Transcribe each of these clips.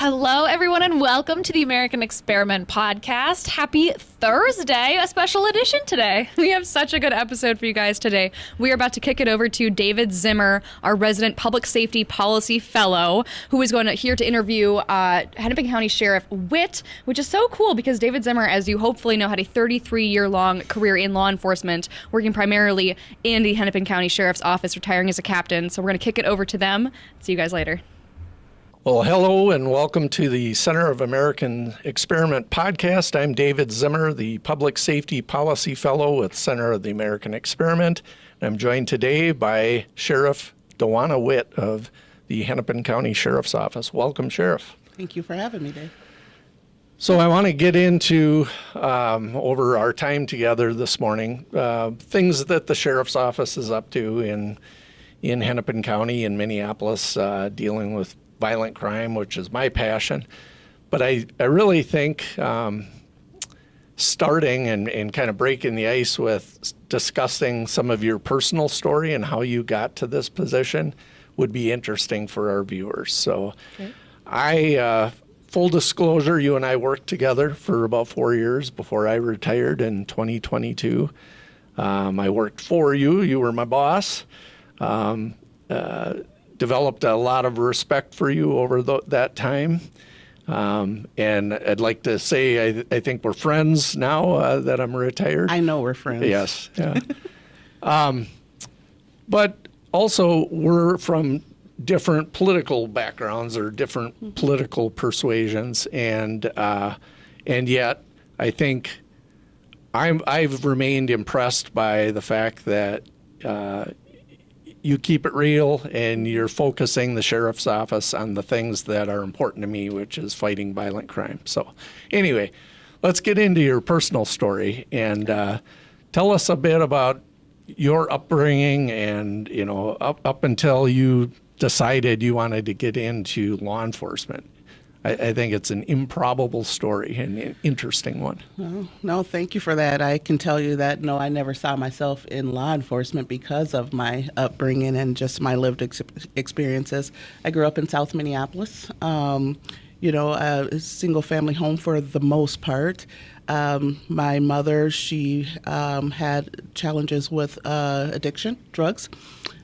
Hello, everyone, and welcome to the American Experiment podcast. Happy Thursday, a special edition today. We have such a good episode for you guys today. We are about to kick it over to David Zimmer, our resident public safety policy fellow, who is going to here to interview Hennepin County Sheriff Witt, which is so cool because David Zimmer, as you hopefully know, had a 33-year-long career in law enforcement, working primarily in the Hennepin County Sheriff's Office, retiring as a captain. So we're going to kick it over to them. See you guys later. Well, hello and welcome to the Center of American Experiment podcast. I'm David Zimmer, the Public Safety Policy Fellow with Center of the American Experiment. I'm joined today by Sheriff Dawanna Witt of the Hennepin County Sheriff's Office. Welcome, Sheriff. Thank you for having me, Dave. So I want to get into, over our time together this morning, things that the Sheriff's Office is up to in Hennepin County and Minneapolis, dealing with violent crime, which is my passion. But I really think starting and kind of breaking the ice with discussing some of your personal story and how you got to this position would be interesting for our viewers. So okay. Full disclosure, you and I worked together for about 4 years before I retired in 2022. I worked for you. You were my boss. Developed a lot of respect for you over that time. And I'd like to say I think we're friends now that I'm retired. I know we're friends. Yes. Yeah. But also we're from different political backgrounds or different political persuasions. And yet I think I've remained impressed by the fact that you keep it real and you're focusing the sheriff's office on the things that are important to me, which is fighting violent crime. So anyway, let's get into your personal story and tell us a bit about your upbringing and, you know, up until you decided you wanted to get into law enforcement. I think it's an improbable story and an interesting one. No, thank you for that. I can tell you that, no, I never saw myself in law enforcement because of my upbringing and just my lived experiences. I grew up in South Minneapolis, a single-family home for the most part. My mother, she had challenges with addiction, drugs.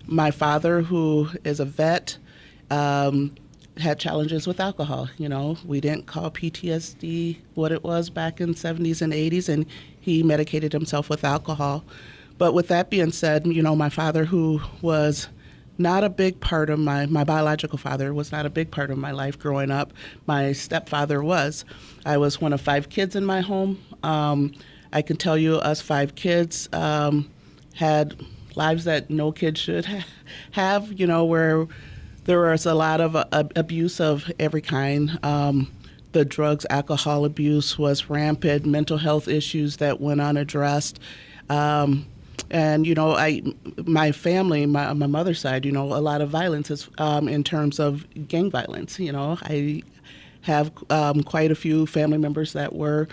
My father, who is a vet, had challenges with alcohol. You know, we didn't call PTSD what it was back in the 70s and 80s, and he medicated himself with alcohol. But with that being said, you know, my father, who was not a big part of my biological father, was not a big part of my life growing up. My stepfather was. I was one of 5 kids in my home. I can tell you us 5 kids had lives that no kid should have, you know, where there was a lot of abuse of every kind. The drugs, alcohol abuse was rampant, mental health issues that went unaddressed. And, you know, my family, my mother's side, you know, a lot of violence is in terms of gang violence. You know, I have quite a few family members that were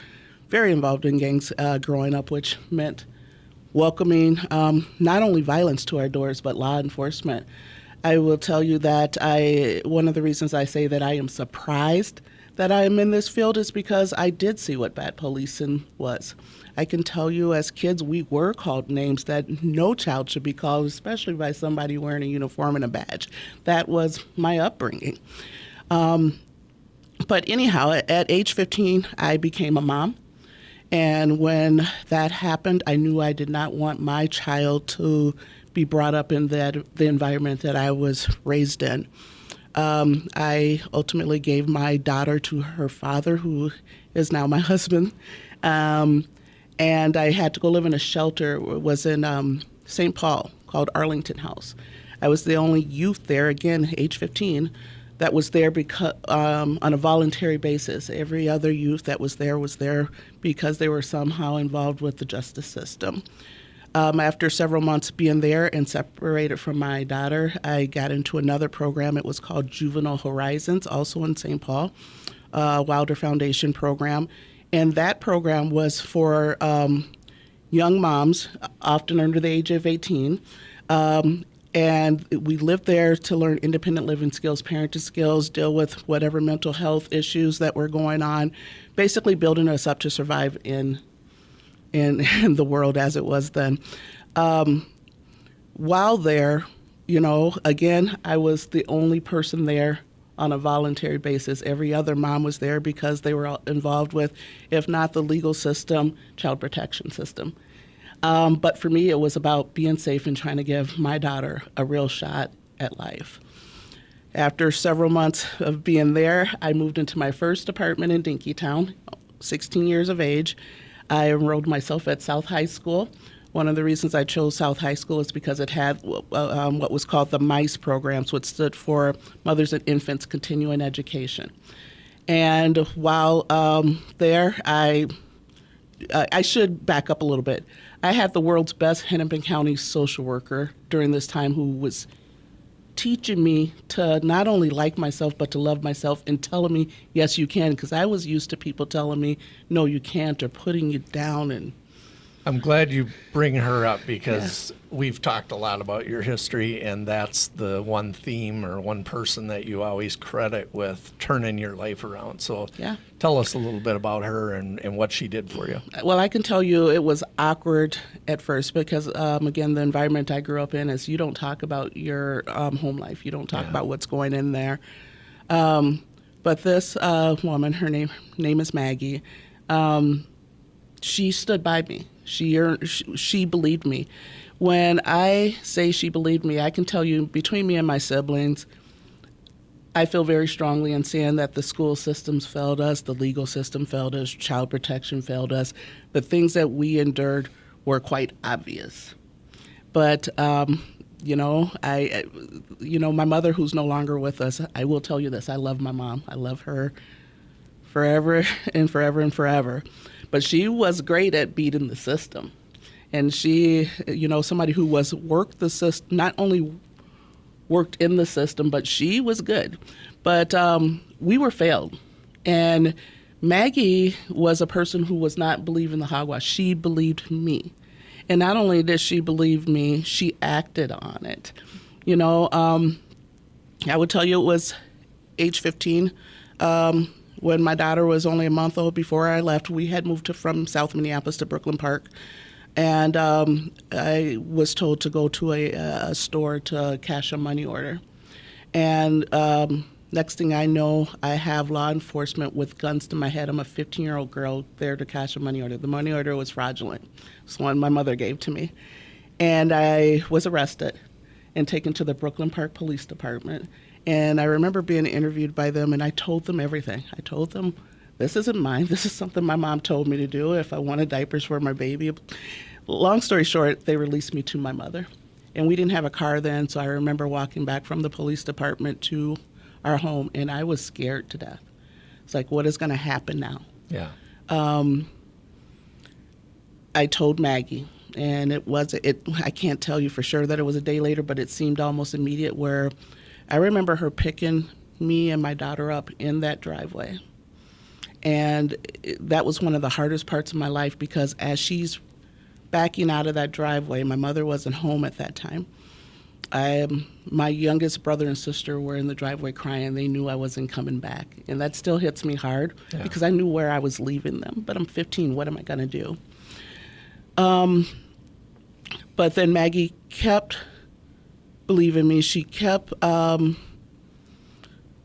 very involved in gangs growing up, which meant welcoming not only violence to our doors, but law enforcement. I will tell you that one of the reasons I say that I am surprised that I am in this field is because I did see what bad policing was. I can tell you as kids, we were called names that no child should be called, especially by somebody wearing a uniform and a badge. That was my upbringing. But anyhow, at age 15, I became a mom. And when that happened, I knew I did not want my child to be brought up in the environment that I was raised in. I ultimately gave my daughter to her father, who is now my husband. And I had to go live in a shelter. It was in St. Paul called Arlington House. I was the only youth there, again, age 15, that was there because on a voluntary basis. Every other youth that was there because they were somehow involved with the justice system. After several months being there and separated from my daughter, I got into another program. It was called Juvenile Horizons, also in St. Paul, Wilder Foundation program. And that program was for young moms, often under the age of 18, And we lived there to learn independent living skills, parenting skills, deal with whatever mental health issues that were going on, basically building us up to survive in the world as it was then. While there, again, I was the only person there on a voluntary basis. Every other mom was there because they were involved with, if not the legal system, child protection system. But for me, it was about being safe and trying to give my daughter a real shot at life. After several months of being there, I moved into my first apartment in Dinkytown, 16 years of age. I enrolled myself at South High School. One of the reasons I chose South High School is because it had what was called the MICE programs, which stood for Mothers and Infants Continuing Education. And while there, I should back up a little bit. I had the world's best Hennepin County social worker during this time who was teaching me to not only like myself, but to love myself and telling me, yes, you can, because I was used to people telling me, no, you can't, or putting you down. And I'm glad you bring her up because we've talked a lot about your history, and that's the one theme or one person that you always credit with turning your life around. So tell us a little bit about her and what she did for you. Well, I can tell you it was awkward at first because, again, the environment I grew up in is you don't talk about your home life. You don't talk about what's going in there. But this woman, her name is Maggie, she stood by me. She believed me. When I say she believed me, I can tell you between me and my siblings, I feel very strongly in saying that the school systems failed us, the legal system failed us, child protection failed us. The things that we endured were quite obvious. But, my mother who's no longer with us, I will tell you this, I love my mom. I love her forever and forever and forever. But she was great at beating the system. And she, somebody who worked the system, not only worked in the system, but she was good. But we were failed. And Maggie was a person who was not believing the hogwash. She believed me. And not only did she believe me, she acted on it. I would tell you it was age 15. When my daughter was only a month old before I left, we had moved from South Minneapolis to Brooklyn Park. And I was told to go to a store to cash a money order. And next thing I know, I have law enforcement with guns to my head. I'm a 15-year-old girl there to cash a money order. The money order was fraudulent. It's one my mother gave to me. And I was arrested and taken to the Brooklyn Park Police Department. And I remember being interviewed by them, and I told them everything. I told them, this isn't mine. This is something my mom told me to do if I wanted diapers for my baby. Long story short, they released me to my mother. And we didn't have a car then, so I remember walking back from the police department to our home, and I was scared to death. It's like, what is going to happen now? Yeah. I told Maggie, and I can't tell you for sure that it was a day later, but it seemed almost immediate, where I remember her picking me and my daughter up in that driveway. And that was one of the hardest parts of my life, because as she's backing out of that driveway, my mother wasn't home at that time. My youngest brother and sister were in the driveway crying. They knew I wasn't coming back. And that still hits me hard because I knew where I was leaving them. But I'm 15. What am I going to do? But then Maggie kept believing me. She kept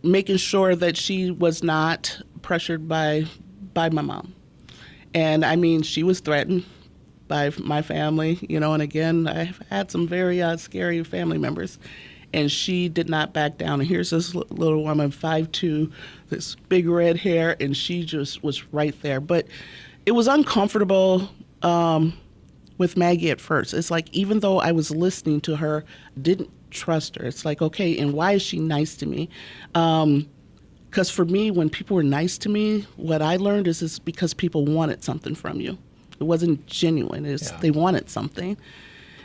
making sure that she was not pressured by my mom. And I mean, she was threatened by my family, and again, I've had some very scary family members, and she did not back down. And here's this little woman, 5'2", this big red hair, and she just was right there. But it was uncomfortable with Maggie at first. It's like, even though I was listening to her, didn't trust her. It's like, okay, and why is she nice to me? Because for me, when people were nice to me, what I learned is it's because people wanted something from you. It wasn't genuine. They wanted something.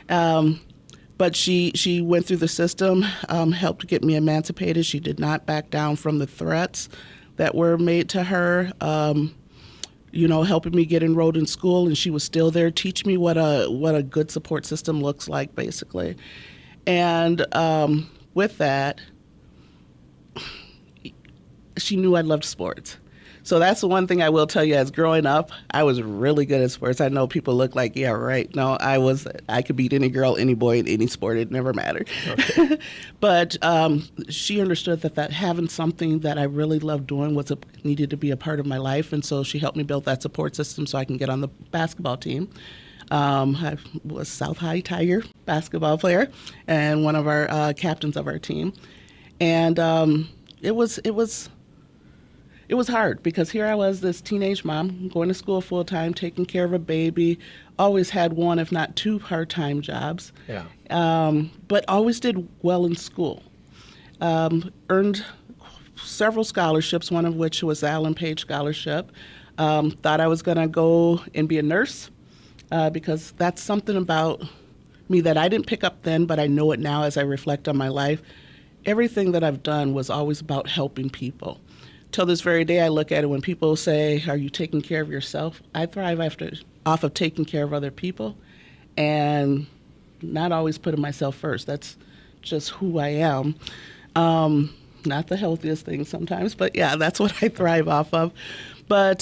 But she went through the system, helped get me emancipated. She did not back down from the threats that were made to her, helping me get enrolled in school. And she was still there teaching me what a good support system looks like, basically. And with that, she knew I loved sports. So that's the one thing I will tell you. As growing up, I was really good at sports. I know people look like, yeah, right. No, I could beat any girl, any boy in any sport. It never mattered. Okay. But she understood that having something that I really loved doing needed to be a part of my life. And so she helped me build that support system so I can get on the basketball team. I was South High Tiger basketball player and one of our captains of our team. And it was hard because here I was, this teenage mom, going to school full time, taking care of a baby, always had one, if not two part-time jobs, but always did well in school. Earned several scholarships, one of which was the Allen Page Scholarship. Thought I was going to go and be a nurse because that's something about me that I didn't pick up then, but I know it now as I reflect on my life. Everything that I've done was always about helping people. Till this very day, I look at it when people say, are you taking care of yourself? I thrive off of taking care of other people and not always putting myself first. That's just who I am. Not the healthiest thing sometimes, but yeah, that's what I thrive off of. But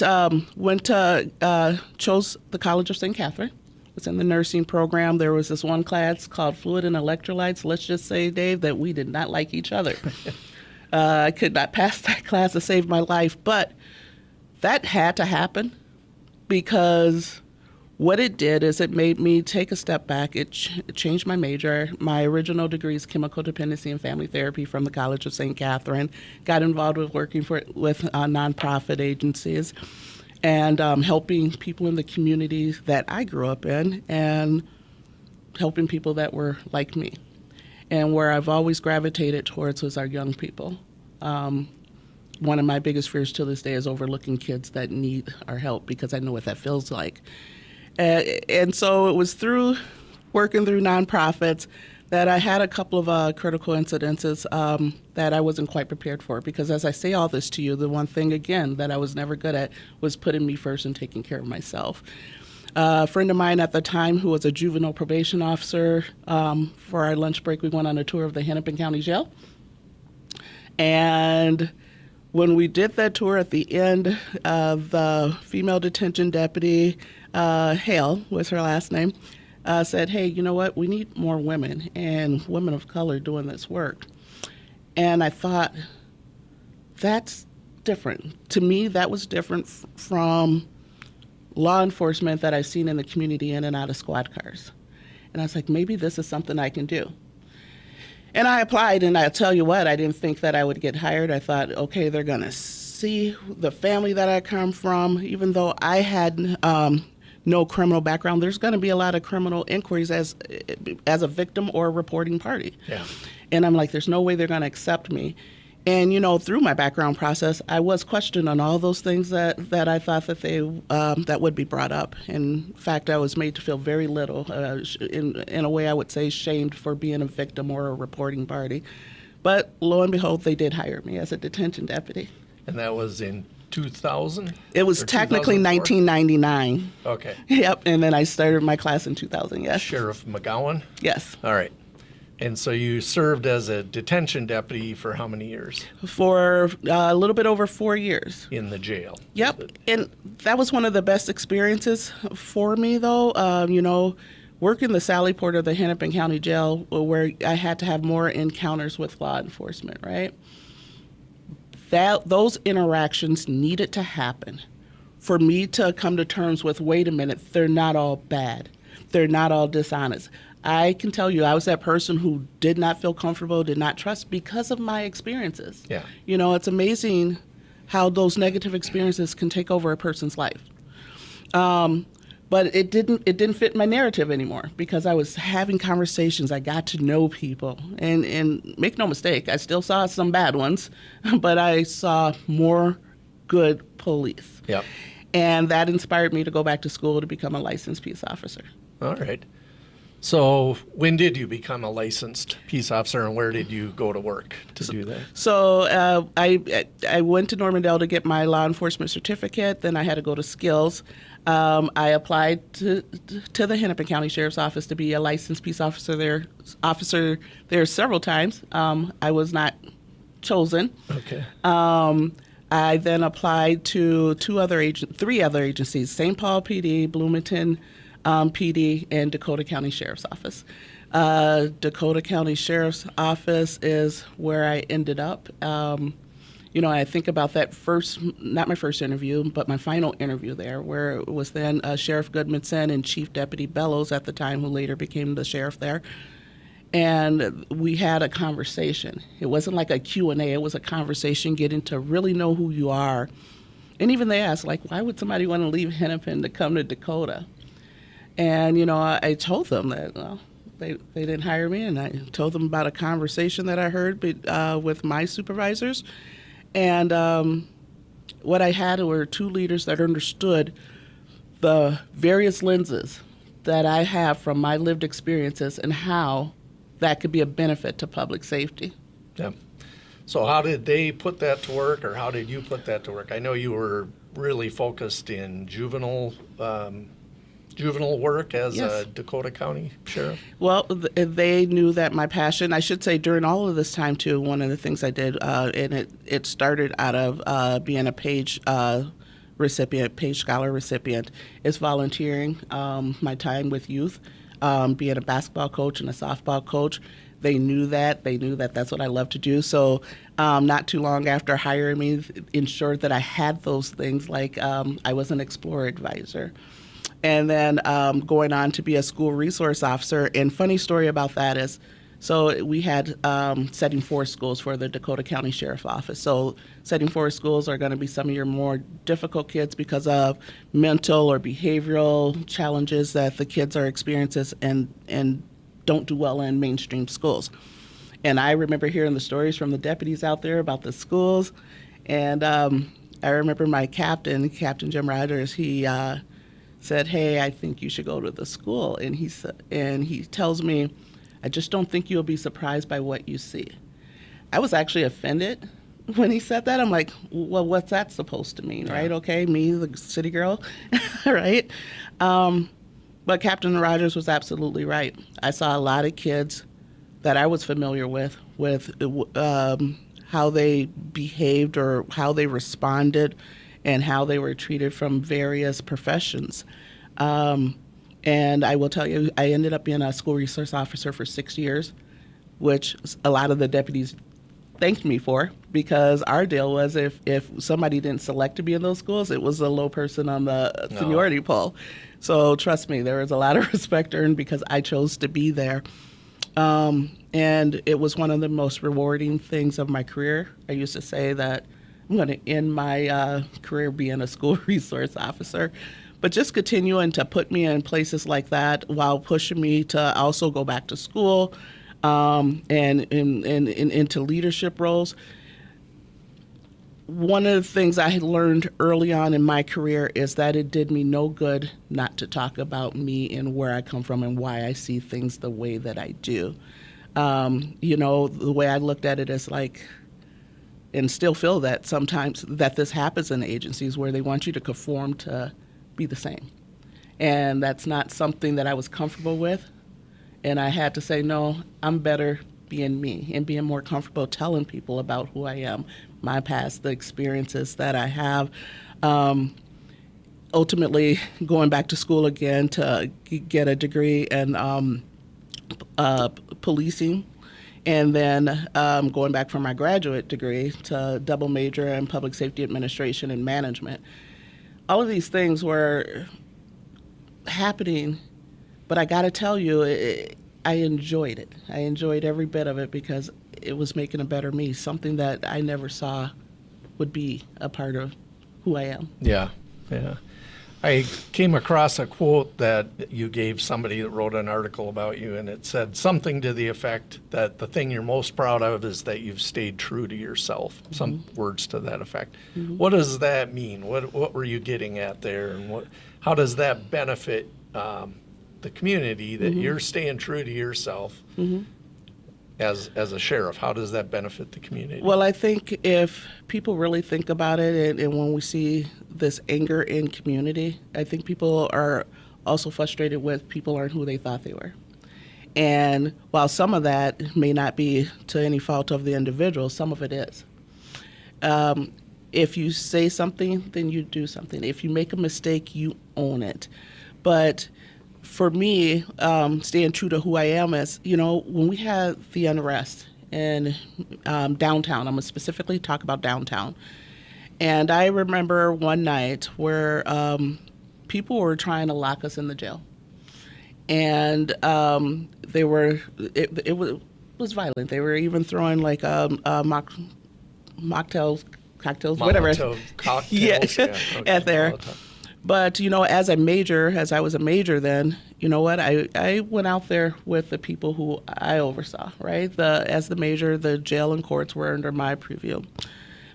chose the College of St. Catherine. Was in the nursing program. There was this one class called Fluid and Electrolytes. Let's just say, Dave, that we did not like each other. I could not pass that class to save my life, but that had to happen because what it did is it made me take a step back. It changed my major. My original degree is chemical dependency and family therapy from the College of St. Catherine. Got involved with working with nonprofit agencies and helping people in the communities that I grew up in and helping people that were like me. And where I've always gravitated towards was our young people. One of my biggest fears to this day is overlooking kids that need our help because I know what that feels like. And so it was through working through nonprofits that I had a couple of critical incidences that I wasn't quite prepared for. Because as I say all this to you, the one thing, again, that I was never good at was putting me first and taking care of myself. A friend of mine at the time who was a juvenile probation officer, for our lunch break, we went on a tour of the Hennepin County Jail. And when we did that tour at the end, the female detention deputy, Hale was her last name, said, hey, you know what, we need more women and women of color doing this work. And I thought, that's different. To me, that was different from law enforcement that I've seen in the community in and out of squad cars. And I was like, maybe this is something I can do. And I applied, and I'll tell you what, I didn't think that I would get hired. I thought, okay, they're going to see the family that I come from. Even though I had no criminal background, there's going to be a lot of criminal inquiries as a victim or a reporting party. Yeah. And I'm like, there's no way they're going to accept me. And, you know, through my background process, I was questioned on all those things that I thought that that would be brought up. In fact, I was made to feel very little, in a way I would say shamed for being a victim or a reporting party. But lo and behold, they did hire me as a detention deputy. And that was in 2000? It was technically 1999. Okay. Yep, and then I started my class in 2000, yes. Sheriff McGowan? Yes. All right. And so you served as a detention deputy for how many years? For a little bit over 4 years. In the jail? Yep. And that was one of the best experiences for me, though. You know, working the Sally Port of the Hennepin County Jail, where I had to have more encounters with law enforcement, right? Those interactions needed to happen for me to come to terms with, wait a minute, they're not all bad. They're not all dishonest. I can tell you, I was that person who did not feel comfortable, did not trust because of my experiences. Yeah. You know, it's amazing how those negative experiences can take over a person's life. But it didn't fit my narrative anymore because I was having conversations. I got to know people, and make no mistake, I still saw some bad ones, but I saw more good police. Yep. And that inspired me to go back to school to become a licensed peace officer. All right. So when did you become a licensed peace officer, and where did you go to work to do that? So I went to Normandale to get my law enforcement certificate. Then I had to go to skills. I applied to the Hennepin County Sheriff's Office to be a licensed peace officer there several times. I was not chosen. Okay. I then applied to three other agencies: St. Paul PD, Bloomington PD, and Dakota County Sheriff's Office. Dakota County Sheriff's Office is where I ended up. I think about that not my first interview, but my final interview there, where it was then Sheriff Goodmanson and Chief Deputy Bellows at the time, who later became the sheriff there. And we had a conversation. It wasn't like a Q&A. It was a conversation, getting to really know who you are. And even they asked, like, why would somebody want to leave Hennepin to come to Dakota? And, I told them that, well, they didn't hire me, and I told them about a conversation that I heard with my supervisors. And what I had were two leaders that understood the various lenses that I have from my lived experiences and how that could be a benefit to public safety. Yeah. So how did they put that to work, or how did you put that to work? I know you were really focused in juvenile work as Yes. a Dakota County sheriff. Well, they knew that my passion, I should say during all of this time too, one of the things I did, and it started out of being a Page Scholar recipient, is volunteering, my time with youth, being a basketball coach and a softball coach. They knew that that's what I love to do. So not too long after hiring me, ensured that I had those things, like I was an Explorer advisor. And then going on to be a school resource officer. And funny story about that is, so we had setting forth schools for the Dakota County Sheriff's Office. So setting forth schools are going to be some of your more difficult kids because of mental or behavioral challenges that the kids are experiencing and don't do well in mainstream schools. And I remember hearing the stories from the deputies out there about the schools. And I remember my Captain Jim Rogers, he said, "Hey, I think you should go to the school." And he tells me, "I just don't think you'll be surprised by what you see." I was actually offended when he said that. I'm like, well, what's that supposed to mean, right? Okay, me, the city girl, right? But Captain Rogers was absolutely right. I saw a lot of kids that I was familiar with how they behaved or how they responded and how they were treated from various professions. And I will tell you, I ended up being a school resource officer for 6 years, which a lot of the deputies thanked me for, because our deal was if somebody didn't select to be in those schools, it was a low person on the seniority poll. So trust me, there was a lot of respect earned because I chose to be there. And it was one of the most rewarding things of my career. I used to say that I'm going to end my career being a school resource officer, but just continuing to put me in places like that while pushing me to also go back to school and into leadership roles. One of the things I had learned early on in my career is that it did me no good not to talk about me and where I come from and why I see things the way that I do. The way I looked at it is like, and still feel that sometimes that this happens in agencies where they want you to conform to be the same. And that's not something that I was comfortable with. And I had to say, no, I'm better being me and being more comfortable telling people about who I am, my past, the experiences that I have. Ultimately, going back to school again to get a degree in policing. And then going back for my graduate degree to double major in public safety administration and management. All of these things were happening, but I got to tell you, I enjoyed it. I enjoyed every bit of it because it was making a better me, something that I never saw would be a part of who I am. Yeah. I came across a quote that you gave somebody that wrote an article about you, and it said something to the effect that the thing you're most proud of is that you've stayed true to yourself. Mm-hmm. Some words to that effect. Mm-hmm. What does that mean? What were you getting at there, and how does that benefit the community that you're staying true to yourself as a sheriff? How does that benefit the community? Well, I think if people really think about it, and when we see this anger in community, I think people are also frustrated with people aren't who they thought they were. And while some of that may not be to any fault of the individual, some of it is. If you say something, then you do something. If you make a mistake, you own it. But for me, staying true to who I am is, when we had the unrest in downtown, I'm going to specifically talk about downtown. And I remember one night where people were trying to lock us in the jail. And it was violent. They were even throwing like cocktails, whatever. Cocktails, yeah, okay, at there. But, as I was a major then, you know what? I went out there with the people who I oversaw, right? As the major, the jail and courts were under my purview.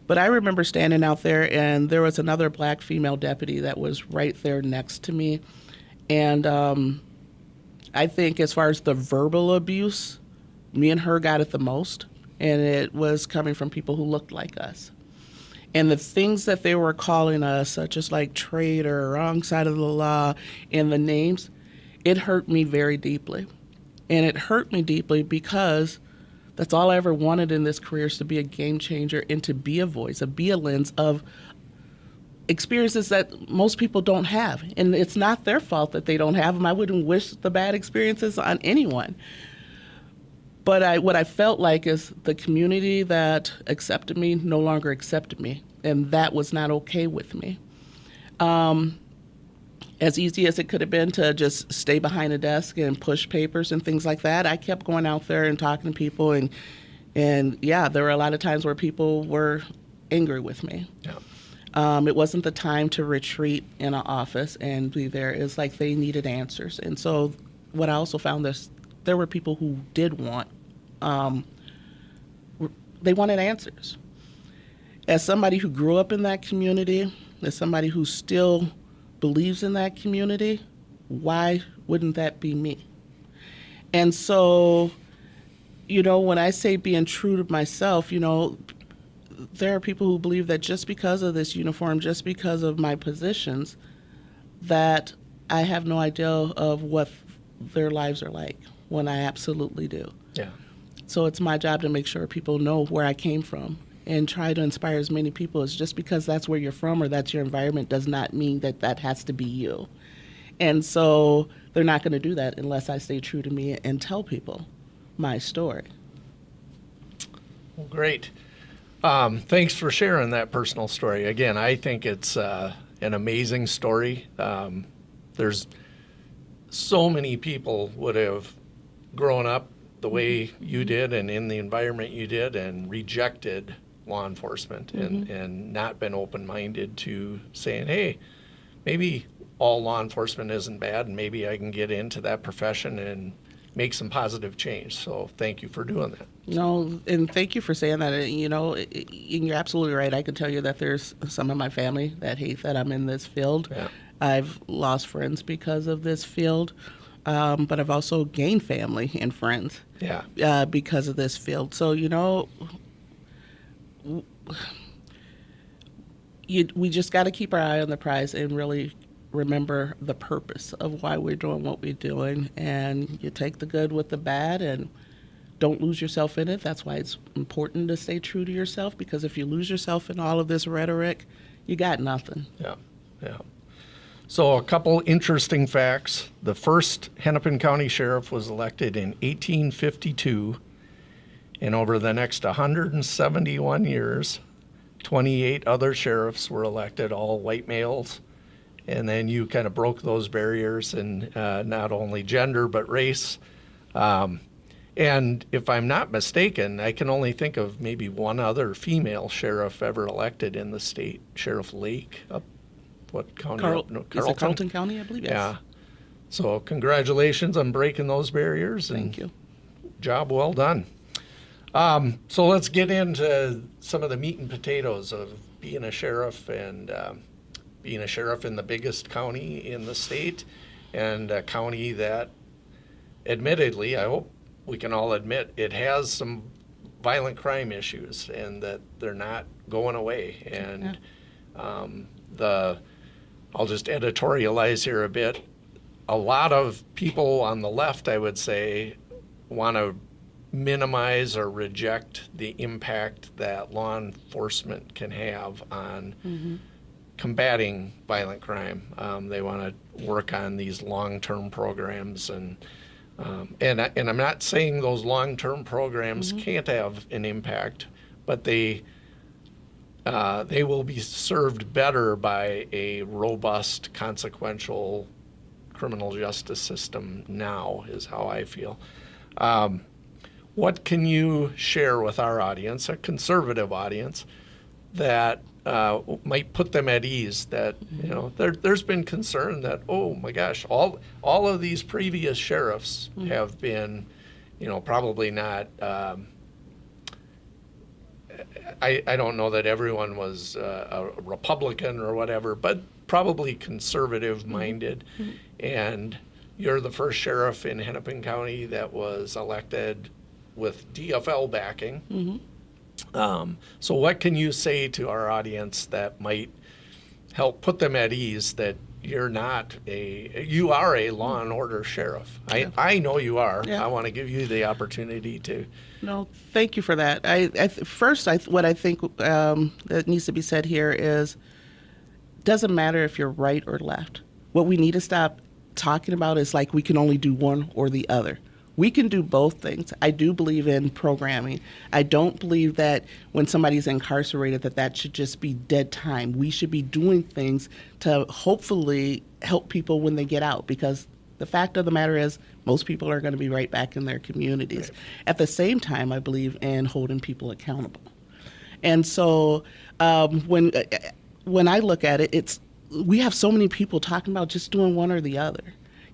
But I remember standing out there, and there was another black female deputy that was right there next to me. And I think as far as the verbal abuse, me and her got it the most. And it was coming from people who looked like us. And the things that they were calling us, such as like traitor, wrong side of the law, and the names, it hurt me very deeply. And it hurt me deeply because that's all I ever wanted in this career, is to be a game changer and to be a voice, to be a lens of experiences that most people don't have. And it's not their fault that they don't have them. I wouldn't wish the bad experiences on anyone. But what I felt like is the community that accepted me no longer accepted me, and that was not okay with me. As easy as it could have been to just stay behind a desk and push papers and things like that, I kept going out there and talking to people, and yeah, there were a lot of times where people were angry with me. Yeah. It wasn't the time to retreat in an office and be there. It's like they needed answers. And so what I also found is there were people who did want, they wanted answers. As somebody who grew up in that community, as somebody who still believes in that community, why wouldn't that be me? And so, when I say being true to myself, there are people who believe that just because of this uniform, just because of my positions, that I have no idea of what their lives are like, when I absolutely do. Yeah. So it's my job to make sure people know where I came from and try to inspire as many people. As just because that's where you're from or that's your environment does not mean that that has to be you. And so they're not going to do that unless I stay true to me and tell people my story. Well, great. Thanks for sharing that personal story. Again, I think it's an amazing story. There's so many people would have grown up the way you did and in the environment you did and rejected law enforcement and not been open-minded to saying, hey, maybe all law enforcement isn't bad and maybe I can get into that profession and make some positive change. So thank you for doing that. No, and thank you for saying that. And you're absolutely right. I can tell you that there's some of my family that hate that I'm in this field. Yeah. I've lost friends because of this field. But I've also gained family and friends because of this field. So, we just got to keep our eye on the prize and really remember the purpose of why we're doing what we're doing. And you take the good with the bad and don't lose yourself in it. That's why it's important to stay true to yourself, because if you lose yourself in all of this rhetoric, you got nothing. Yeah, yeah. So a couple interesting facts. The first Hennepin County Sheriff was elected in 1852, and over the next 171 years, 28 other sheriffs were elected, all white males. And then you kind of broke those barriers in not only gender, but race. And if I'm not mistaken, I can only think of maybe one other female sheriff ever elected in the state, Sheriff Lake, up what county? Carlton County, I believe, yes. Yeah. So congratulations on breaking those barriers. Thank you. Job well done. So let's get into some of the meat and potatoes of being a sheriff and being a sheriff in the biggest county in the state and a county that, admittedly, I hope we can all admit, it has some violent crime issues and that they're not going away. And I'll just editorialize here a bit. A lot of people on the left, I would say, want to minimize or reject the impact that law enforcement can have on combating violent crime. They want to work on these long-term programs, and I'm not saying those long-term programs can't have an impact, but they will be served better by a robust, consequential criminal justice system now, is how I feel. What can you share with our audience, a conservative audience, that might put them at ease? That there's been concern that, oh my gosh, all of these previous sheriffs have been, probably not. I don't know that everyone was a Republican or whatever, but probably conservative-minded. And you're the first sheriff in Hennepin County that was elected with DFL backing. So what can you say to our audience that might help put them at ease that you are a law and order sheriff? I know you are. I want to give you the opportunity to. No, thank you for that. What I think that needs to be said here is, doesn't matter if you're right or left. What we need to stop talking about is like we can only do one or the other. We can do both things. I do believe in programming. I don't believe that when somebody's incarcerated that should just be dead time. We should be doing things to hopefully help people when they get out, because the fact of the matter is most people are going to be right back in their communities. Right. At the same time, I believe in holding people accountable. And so when I look at it, we have so many people talking about just doing one or the other.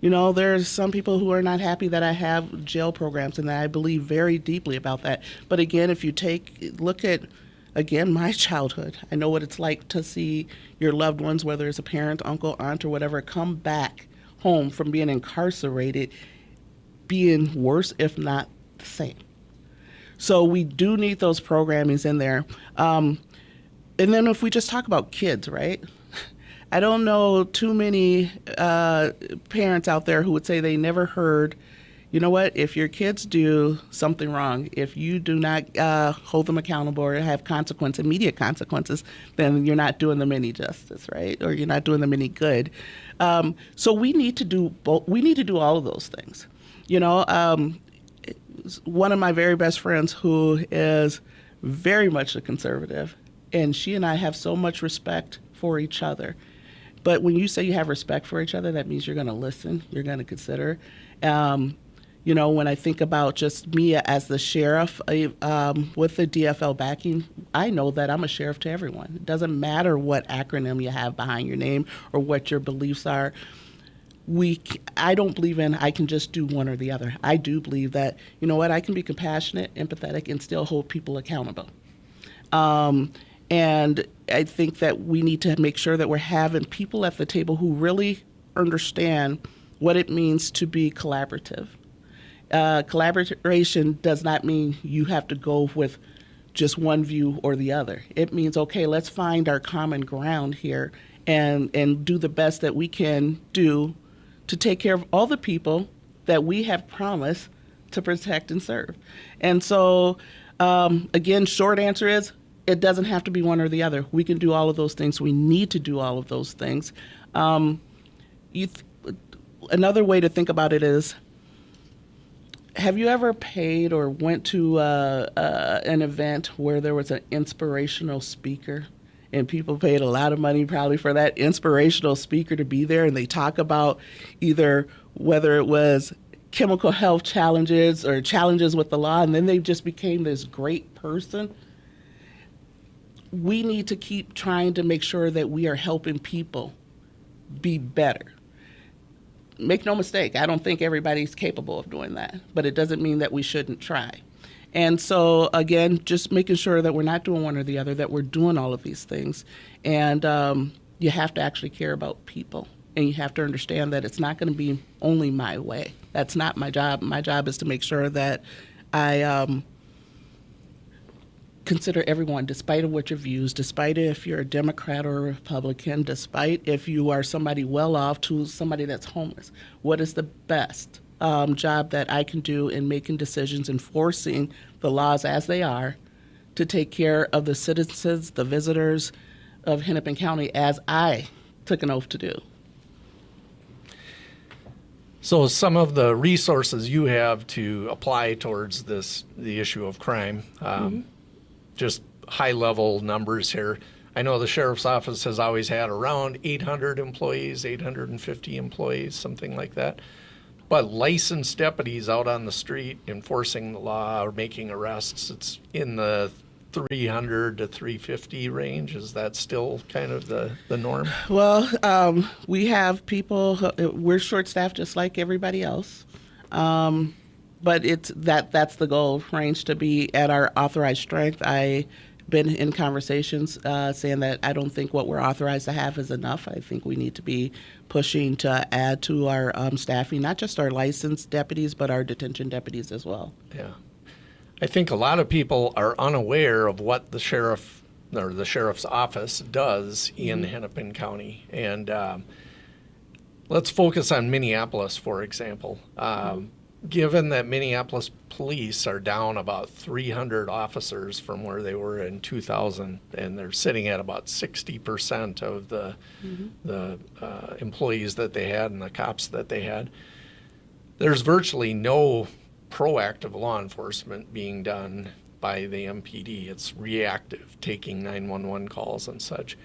There's some people who are not happy that I have jail programs, and that I believe very deeply about that. But again, if you look at, again, my childhood, I know what it's like to see your loved ones, whether it's a parent, uncle, aunt, or whatever, come back home from being incarcerated, being worse, if not the same. So we do need those programmings in there. And then if we just talk about kids, right? I don't know too many parents out there who would say they never heard, you know what, if your kids do something wrong, if you do not hold them accountable or have immediate consequences, then you're not doing them any justice, right? Or you're not doing them any good. So we need to do both. We need to do all of those things. One of my very best friends who is very much a conservative, and she and I have so much respect for each other. But when you say you have respect for each other, that means you're going to listen, you're going to consider. When I think about just me as the sheriff with the DFL backing, I know that I'm a sheriff to everyone. It doesn't matter what acronym you have behind your name or what your beliefs are. I don't believe in I can just do one or the other. I do believe that, I can be compassionate, empathetic, and still hold people accountable. And I think that we need to make sure that we're having people at the table who really understand what it means to be collaborative. Collaboration does not mean you have to go with just one view or the other. It means, okay, let's find our common ground here and do the best that we can do to take care of all the people that we have promised to protect and serve. And so, again, short answer is, it doesn't have to be one or the other. We can do all of those things. We need to do all of those things. Another way to think about it is, have you ever paid or went to an event where there was an inspirational speaker, and people paid a lot of money probably for that inspirational speaker to be there, and they talk about either whether it was chemical health challenges or challenges with the law, and then they just became this great person? We need to keep trying to make sure that we are helping people be better. Make no mistake, I don't think everybody's capable of doing that, but it doesn't mean that we shouldn't try. And so, again, just making sure that we're not doing one or the other, that we're doing all of these things. And you have to actually care about people. And you have to understand that it's not going to be only my way. That's not my job. My job is to make sure that I consider everyone, despite of what your views, despite if you're a Democrat or a Republican, despite if you are somebody well off to somebody that's homeless. What is the best job that I can do in making decisions, enforcing the laws as they are, to take care of the citizens, the visitors of Hennepin County as I took an oath to do. So some of the resources you have to apply towards the issue of crime, just high-level numbers here. I know the sheriff's office has always had around 800 employees, 850 employees, something like that. But licensed deputies out on the street enforcing the law or making arrests, it's in the 300 to 350 range. Is that still kind of the norm? Well, we have people, we're short-staffed just like everybody else. But that's the goal range, to be at our authorized strength. I've been in conversations saying that I don't think what we're authorized to have is enough. I think we need to be pushing to add to our staffing, not just our licensed deputies, but our detention deputies as well. Yeah. I think a lot of people are unaware of what the sheriff or the sheriff's office does in Hennepin County. And let's focus on Minneapolis, for example. Given that Minneapolis police are down about 300 officers from where they were in 2000, and they're sitting at about 60% of the employees that they had and the cops that they had, there's virtually no proactive law enforcement being done by the MPD. It's reactive, taking 911 calls and such.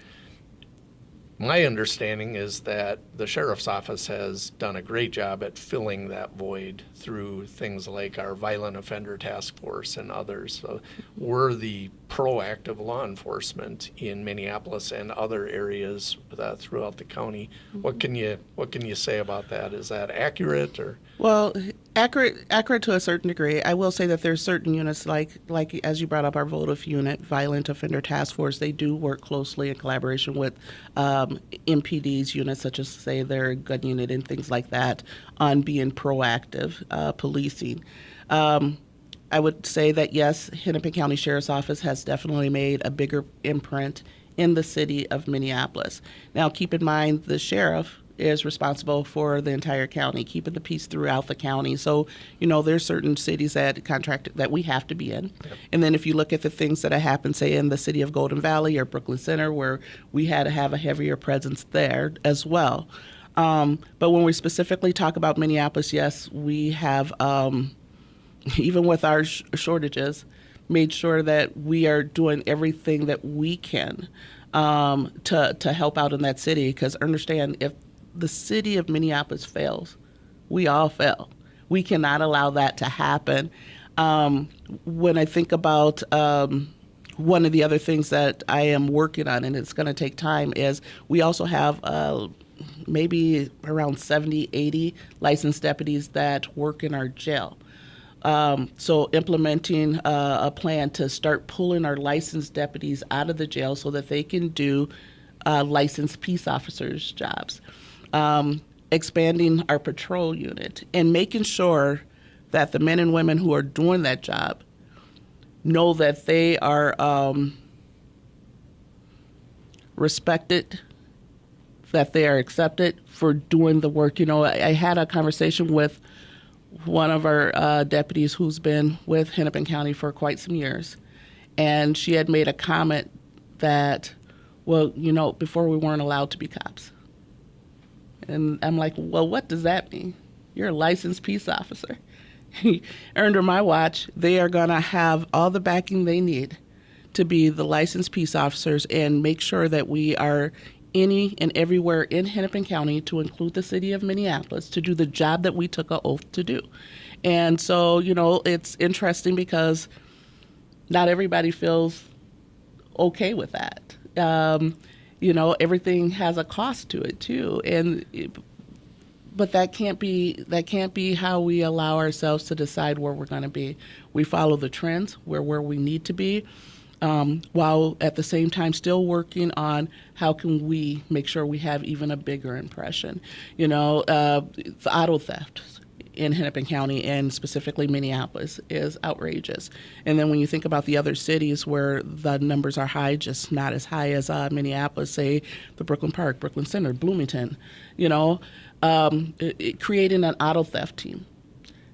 My understanding is that the sheriff's office has done a great job at filling that void through things like our violent offender task force and others. So we're the proactive law enforcement in Minneapolis and other areas throughout the county. What can you say about that? Is that accurate or? Well, accurate to a certain degree. I will say that there's certain units like as you brought up, our VOTIF unit, Violent Offender Task Force. They do work closely in collaboration with MPD's units, such as say their gun unit and things like that, on being proactive policing. I would say that yes, Hennepin County Sheriff's Office has definitely made a bigger imprint in the city of Minneapolis. Now, keep in mind the sheriff is responsible for the entire county, keeping the peace throughout the county. So, there's certain cities that that we have to be in. Yep. And then if you look at the things that have happened, say in the city of Golden Valley or Brooklyn Center, where we had to have a heavier presence there as well. But when we specifically talk about Minneapolis, yes, we have, even with our shortages, made sure that we are doing everything that we can to help out in that city. Because understand, if the city of Minneapolis fails, we all fail. We cannot allow that to happen. When I think about one of the other things that I am working on, and it's going to take time, is we also have maybe around 70, 80 licensed deputies that work in our jail. So implementing a plan to start pulling our licensed deputies out of the jail so that they can do licensed peace officers' jobs. Expanding our patrol unit and making sure that the men and women who are doing that job know that they are respected, that they are accepted for doing the work. I had a conversation with one of our deputies who's been with Hennepin County for quite some years, and she had made a comment that, well, before we weren't allowed to be cops. And I'm like, well, what does that mean? You're a licensed peace officer. Under my watch, they are going to have all the backing they need to be the licensed peace officers and make sure that we are any and everywhere in Hennepin County, to include the city of Minneapolis, to do the job that we took an oath to do. And so, it's interesting because not everybody feels okay with that. Everything has a cost to it too, but that can't be how we allow ourselves to decide where we're going to be. We follow the trends. We're where we need to be. while at the same time still working on how can we make sure we have even a bigger impression. The auto theft in Hennepin County and specifically Minneapolis is outrageous. And then when you think about the other cities where the numbers are high, just not as high as Minneapolis, say the Brooklyn Park, Brooklyn Center, Bloomington, creating an auto theft team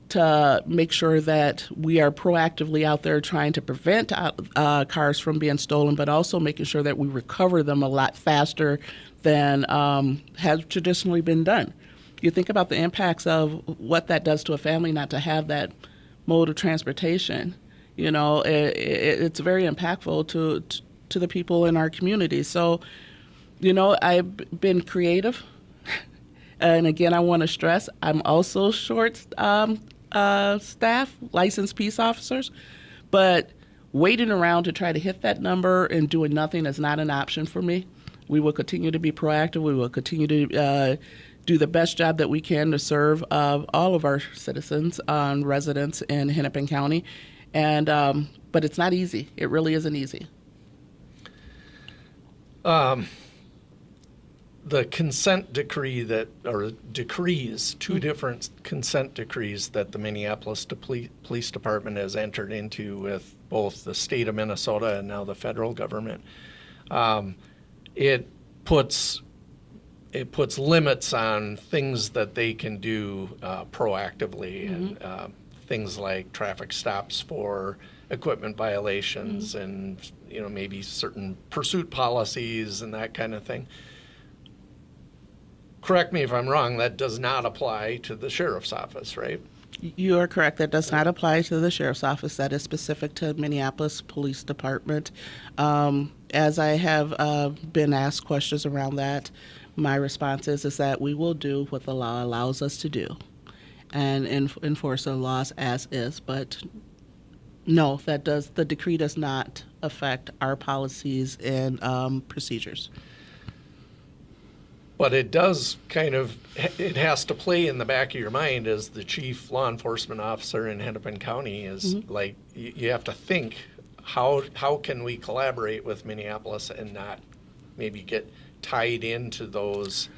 to make sure that we are proactively out there trying to prevent cars from being stolen, but also making sure that we recover them a lot faster than has traditionally been done. You think about the impacts of what that does to a family not to have that mode of transportation. It's very impactful to the people in our community. So, I've been creative. And again, I want to stress, I'm also short staff, licensed peace officers, but waiting around to try to hit that number and doing nothing is not an option for me. We will continue to be proactive. We will continue to do the best job that we can to serve all of our citizens and residents in Hennepin County. And but it's not easy. It really isn't easy. The consent decree two different consent decrees that the Minneapolis Police Department has entered into with both the state of Minnesota and now the federal government. It puts limits on things that they can do proactively, and things like traffic stops for equipment violations, and maybe certain pursuit policies and that kind of thing. Correct me if I'm wrong, that does not apply to the sheriff's office, right? You are correct. That does not apply to the sheriff's office. That is specific to Minneapolis Police Department. As I have been asked questions around that, my response is that we will do what the law allows us to do and enforce the laws as is. But no, the decree does not affect our policies and procedures. But it does it has to play in the back of your mind as the chief law enforcement officer in Hennepin County is like, you have to think, how can we collaborate with Minneapolis and not maybe get tied into those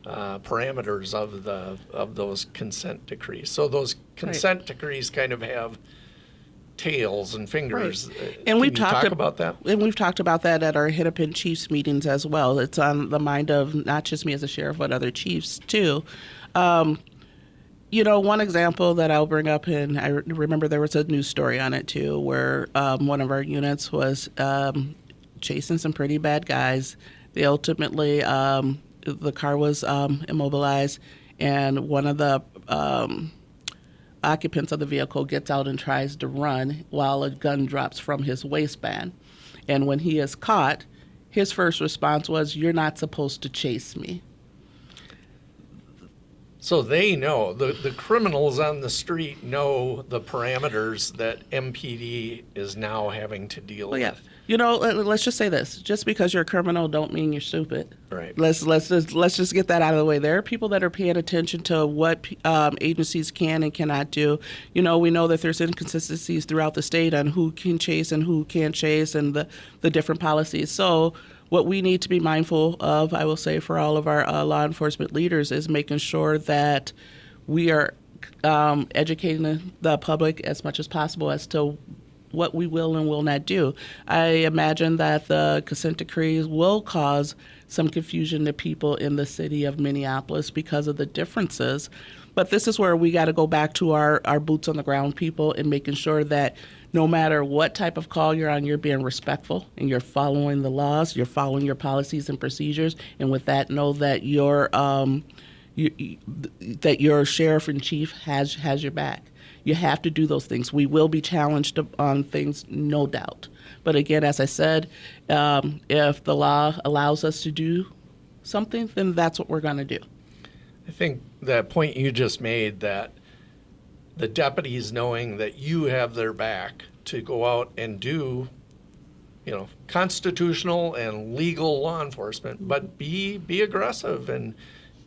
parameters of those consent decrees. So those consent decrees kind of have tails and fingers. Right. And we've talked about that. And we've talked about that at our Hennepin Chiefs meetings as well. It's on the mind of not just me as a sheriff, but other chiefs too. One example that I'll bring up, and I remember there was a news story on it too, where one of our units was chasing some pretty bad guys. They ultimately, the car was immobilized, and one of the occupants of the vehicle gets out and tries to run while a gun drops from his waistband. And when he is caught, his first response was, "You're not supposed to chase me." So they know, the criminals on the street know the parameters that MPD is now having to deal with. Let's just say this. Just because you're a criminal don't mean you're stupid. Right. Let's just get that out of the way. There are people that are paying attention to what agencies can and cannot do. We know that there's inconsistencies throughout the state on who can chase and who can't chase and the different policies. So what we need to be mindful of, I will say, for all of our law enforcement leaders is making sure that we are educating the public as much as possible as to what we will and will not do. I imagine that the consent decrees will cause some confusion to people in the city of Minneapolis because of the differences. But this is where we got to go back to our boots on the ground people and making sure that no matter what type of call you're on, you're being respectful and you're following the laws, you're following your policies and procedures. And with that, know that your sheriff and chief has your back. You have to do those things. We will be challenged on things, no doubt. But again, as I said, if the law allows us to do something, then that's what we're going to do. I think that point you just made, that the deputies knowing that you have their back to go out and do, constitutional and legal law enforcement, but be aggressive and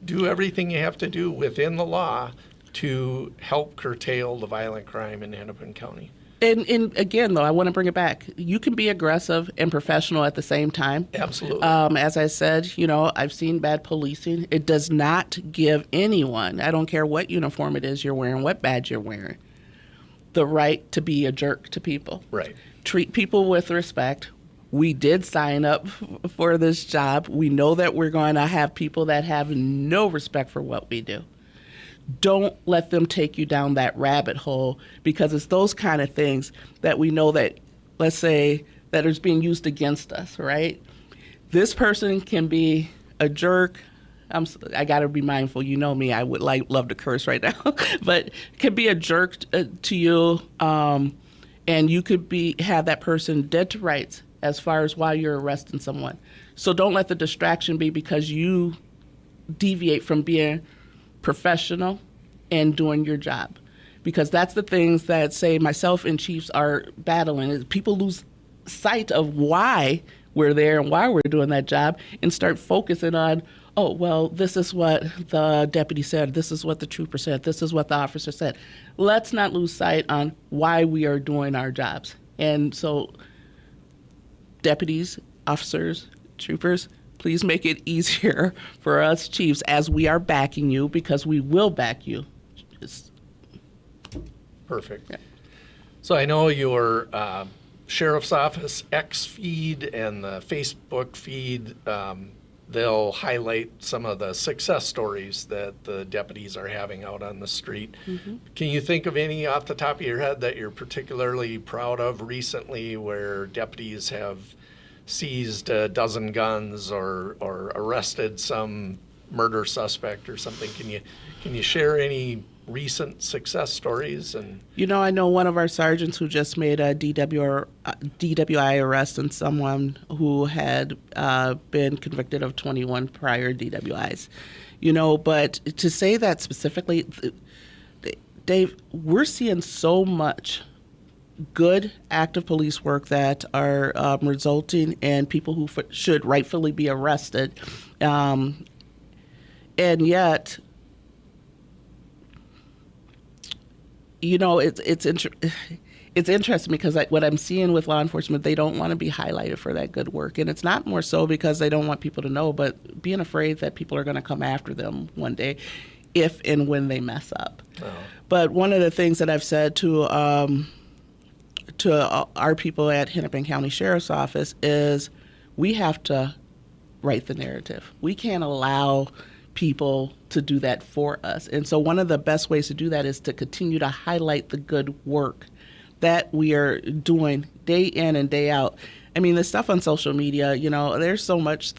do everything you have to do within the law to help curtail the violent crime in Hennepin County. And again, though, I want to bring it back. You can be aggressive and professional at the same time. Absolutely. As I said, I've seen bad policing. It does not give anyone, I don't care what uniform it is you're wearing, what badge you're wearing, the right to be a jerk to people. Right. Treat people with respect. We did sign up for this job. We know that we're going to have people that have no respect for what we do. Don't let them take you down that rabbit hole, because it's those kind of things that we know that, let's say, that is being used against us, right? This person can be a jerk. I got to be mindful. You know me. I would love to curse right now, but can be a jerk to you, and you could have that person dead to rights as far as why you're arresting someone. So don't let the distraction be because you deviate from being professional and doing your job, because that's the things that, say, myself and chiefs are battling, is people lose sight of why we're there and why we're doing that job, and start focusing on, oh, well, this is what the deputy said, this is what the trooper said, this is what the officer said. Let's not lose sight on why we are doing our jobs. And so deputies, officers, troopers, please make it easier for us chiefs, as we are backing you, because we will back you. Perfect. Yeah. So I know your Sheriff's Office X feed and the Facebook feed, they'll highlight some of the success stories that the deputies are having out on the street. Mm-hmm. Can you think of any off the top of your head that you're particularly proud of recently, where deputies have seized a dozen guns or arrested some murder suspect or something? Can you share any recent success stories? And I know one of our sergeants who just made a DWI arrest on someone who had been convicted of 21 prior DWIs. But to say that specifically, Dave, we're seeing so much good active police work that are resulting in people who should rightfully be arrested, and yet, it's interesting because what I'm seeing with law enforcement, they don't want to be highlighted for that good work, and it's not more so because they don't want people to know, but being afraid that people are going to come after them one day, if and when they mess up. Oh. But one of the things that I've said to our people at Hennepin County Sheriff's Office is we have to write the narrative. We can't allow people to do that for us. And so one of the best ways to do that is to continue to highlight the good work that we are doing day in and day out. I mean, the stuff on social media, there's so much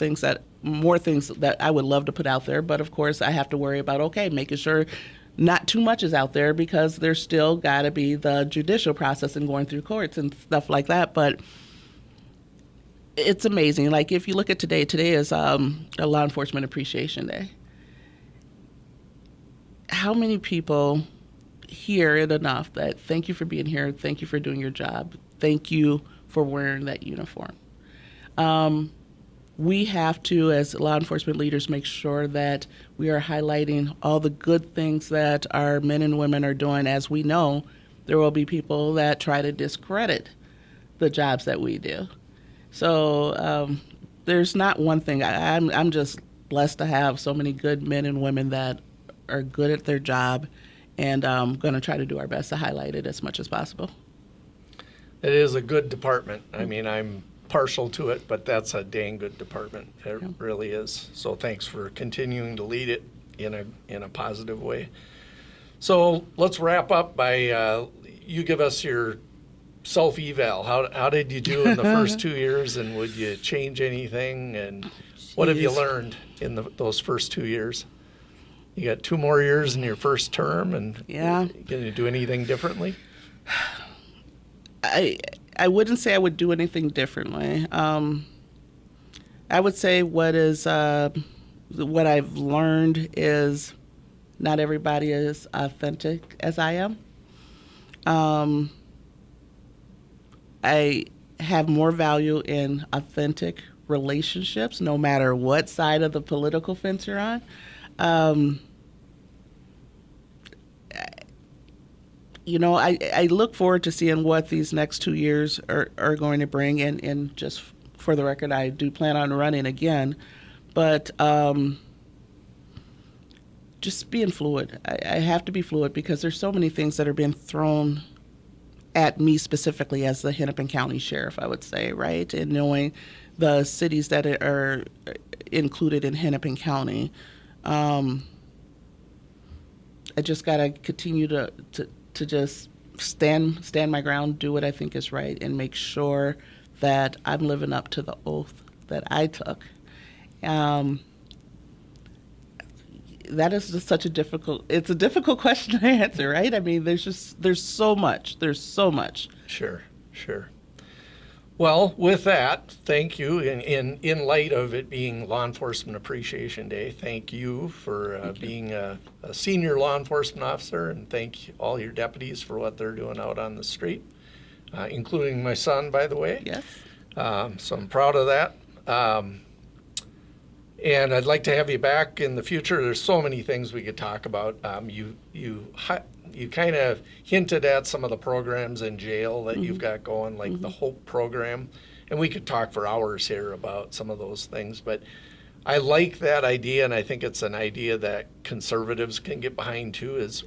more things that I would love to put out there, but of course I have to worry about, making sure not too much is out there, because there's still got to be the judicial process and going through courts and stuff like that. But it's amazing. Like, if you look at today is a Law Enforcement Appreciation Day. How many people hear it enough that thank you for being here, thank you for doing your job, thank you for wearing that uniform? We have to, as law enforcement leaders, make sure that we are highlighting all the good things that our men and women are doing, as we know there will be people that try to discredit the jobs that we do. So there's not one thing. I'm just blessed to have so many good men and women that are good at their job, and I'm going to try to do our best to highlight it as much as possible. It is a good department. I mean, I'm partial to it, but that's a dang good department. It really is. So thanks for continuing to lead it in a positive way. So let's wrap up by you give us your self-eval. How did you do in the first 2 years, and would you change anything? And what have you learned in those first 2 years? You got 2 more years in your first term, and going to do anything differently? I wouldn't say I would do anything differently. I would say what I've learned is not everybody is authentic as I am. I have more value in authentic relationships, no matter what side of the political fence you're on. I look forward to seeing what these next 2 years are going to bring. And just for the record, I do plan on running again. But just being fluid. I have to be fluid because there's so many things that are being thrown at me specifically as the Hennepin County Sheriff, I would say, right? And knowing the cities that are included in Hennepin County. I just got to continue to just stand my ground, do what I think is right, and make sure that I'm living up to the oath that I took. That is just such a difficult question to answer, right? I mean, there's so much. Sure. Well, with that, thank you. In light of it being Law Enforcement Appreciation Day, thank you for being a senior law enforcement officer, and thank all your deputies for what they're doing out on the street, including my son, by the way. Yes. So I'm proud of that. And I'd like to have you back in the future. There's so many things we could talk about. You kind of hinted at some of the programs in jail that you've got going, like the HOPE program. And we could talk for hours here about some of those things. But I like that idea, and I think it's an idea that conservatives can get behind too, is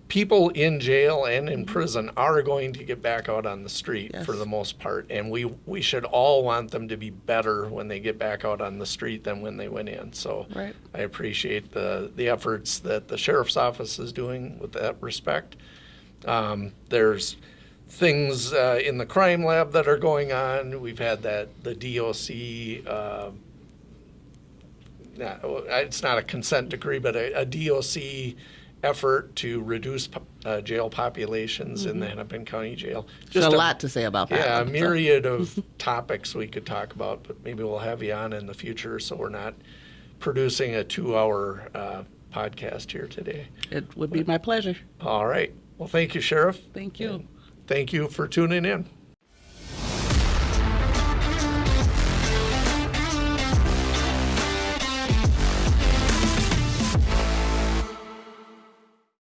people in jail and in prison are going to get back out on the street for the most part. And we should all want them to be better when they get back out on the street than when they went in. So I appreciate the efforts that the sheriff's office is doing with that respect. There's things in the crime lab that are going on. We've had the DOC, it's not a consent decree, but a DOC effort to reduce jail populations in the Hennepin County Jail. Just a lot to say about that. Yeah, a myriad of topics we could talk about, but maybe we'll have you on in the future so we're not producing a 2-hour podcast here today. It would be my pleasure. All right. Well, thank you, Sheriff. Thank you. And thank you for tuning in.